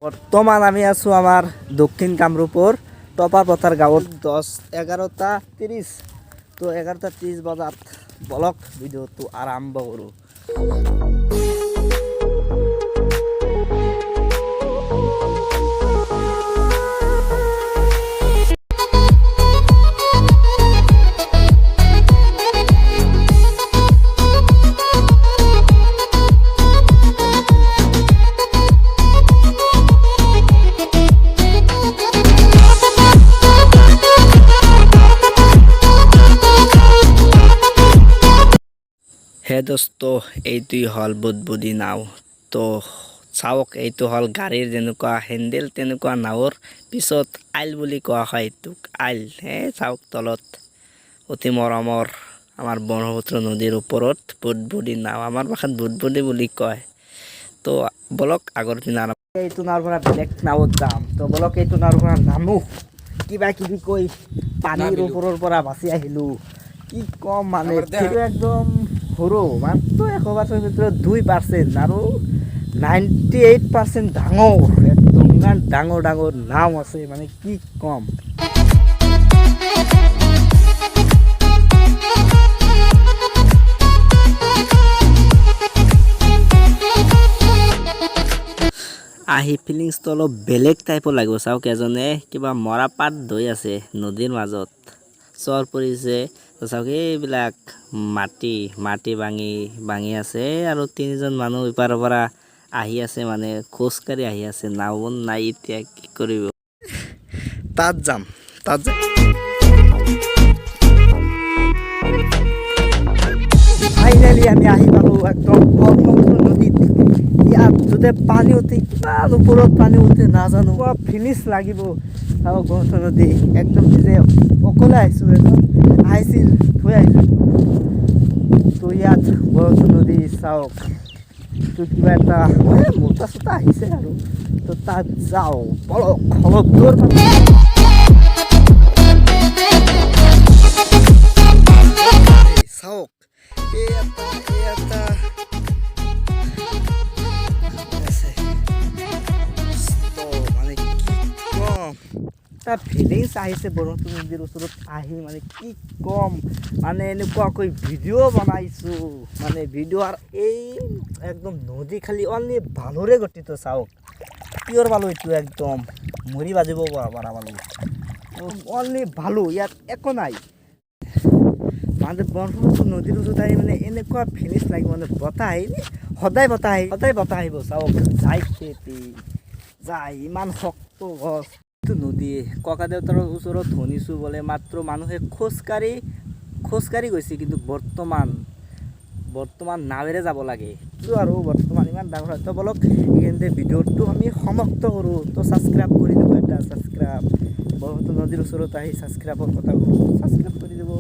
বৰ্তমান আমি আছোঁ আমাৰ দক্ষিণ কামৰূপৰ টপাৰপথাৰ গাঁৱত 11:30 তো 11:30 বজাত ব্লগ ভিডিঅ'টো আৰম্ভ কৰোঁ। হে দোস্ত, এইটোই হল বুদবুদি নাও। তো চাওক, এইটো হল গাড়ীৰ যেনেকুৱা হেণ্ডেল তেনেকুৱা নাৱৰ পিছত আইল বুলি কোৱা হয় এইটোক আইল। হে চাওক, তলত অতি মৰমৰ আমাৰ ব্ৰহ্মপুত্ৰ নদীৰ ওপৰত বুদবুদি নাও, আমাৰ ভাষাত বুদবুদি বুলি কয়। তো বলক আগৰ দিনা এইটো নাৱৰ পৰা বেলেগ নাৱত যাম। তো বলক এইটো নাৱৰ পৰা নামো, কিবা কিবি কৈ পানীৰ ওপৰৰ পৰা বাচি আহিলোঁ। কি কম মানে, একদম সৰু, মাত্ৰ 100%ৰ ভিতৰত 2% আৰু 98% ডাঙৰ, একদম ইমান ডাঙৰ ডাঙৰ নাও আছে মানে কি কম। আহি ফিলিংছটো অলপ বেলেগ টাইপৰ লাগিব। চাওক, এজনে কিবা মৰা পাত ধুই আছে নদীৰ মাজত, চৰ পৰিছে। চাওক, এইবিলাক মাটি ভাঙি আছে আৰু 3জন মানুহ ইপাৰৰ পৰা আহি আছে, মানে খোজকাঢ়ি আহি আছে। নাওন নাই, এতিয়া কি কৰিব। তাত যাম। ফাইনেলি আমি আহি পালোঁ একদম ব্ৰহ্মপুত্ৰ নদীত। ইয়াত যদি পানী উঠে, কিমান ওপৰত পানী উঠে নাজানো, ফিনিছ লাগিব। চাওক, ব্ৰহ্মপুত্ৰ নদী একদম নিজে অকলে আহিছোঁ, একদম আহিছিল থৈ আহিছোঁ। তো ইয়াত ব্ৰহ্মপুত্ৰ নদী চাওক, তো কিবা এটা মোটা চোটা আহিছে আৰু। তো তাত যাওঁ, অলপ দূৰ চাওক, এটা মানে কি কম, এটা ফিলিংছ আহিছে ব্ৰহ্মপুত্ৰ নদীৰ ওচৰত আহি, মানে কি কম। মানে এনেকুৱাকৈ ভিডিঅ' বনাইছোঁ, মানে ভিডিঅ' আৰু এই একদম নদী খালি অনলি বালুৰে গঠিত। চাওক, পিয়ৰ বালু, এইটো একদম মৰি বাজিব পৰা বালু, অনলি বালু, ইয়াত একো নাই। মানে ব্ৰহ্মপুত্ৰ নদীৰ ওচৰত আহি মানে এনেকুৱা ফিনিছ লাগিব, মানে বতাহ সদায় বতাহ আহিব। চাওক, যাই খেতি যায়, ইমান শক্ত গছ। এইটো নদী ককা দেউতাৰ ওচৰত শুনিছোঁ বোলে মাত্ৰ মানুহে খোজকাঢ়ি গৈছে, কিন্তু বৰ্তমান নাৱেৰে যাব লাগে। আৰু বৰ্তমান ইমান ডাঙৰ হয়। তো বলক এইখিনিতে ভিডিঅ'টো আমি সমাপ্ত কৰোঁ। তো ছাবস্ক্ৰাইব কৰি দিব, এটা ছাবস্ক্ৰাইব, ব্ৰহ্মপুত্ৰ নদীৰ ওচৰত আহি ছাবস্ক্ৰাইবৰ কথা ছাবস্ক্ৰাইব কৰি দিব।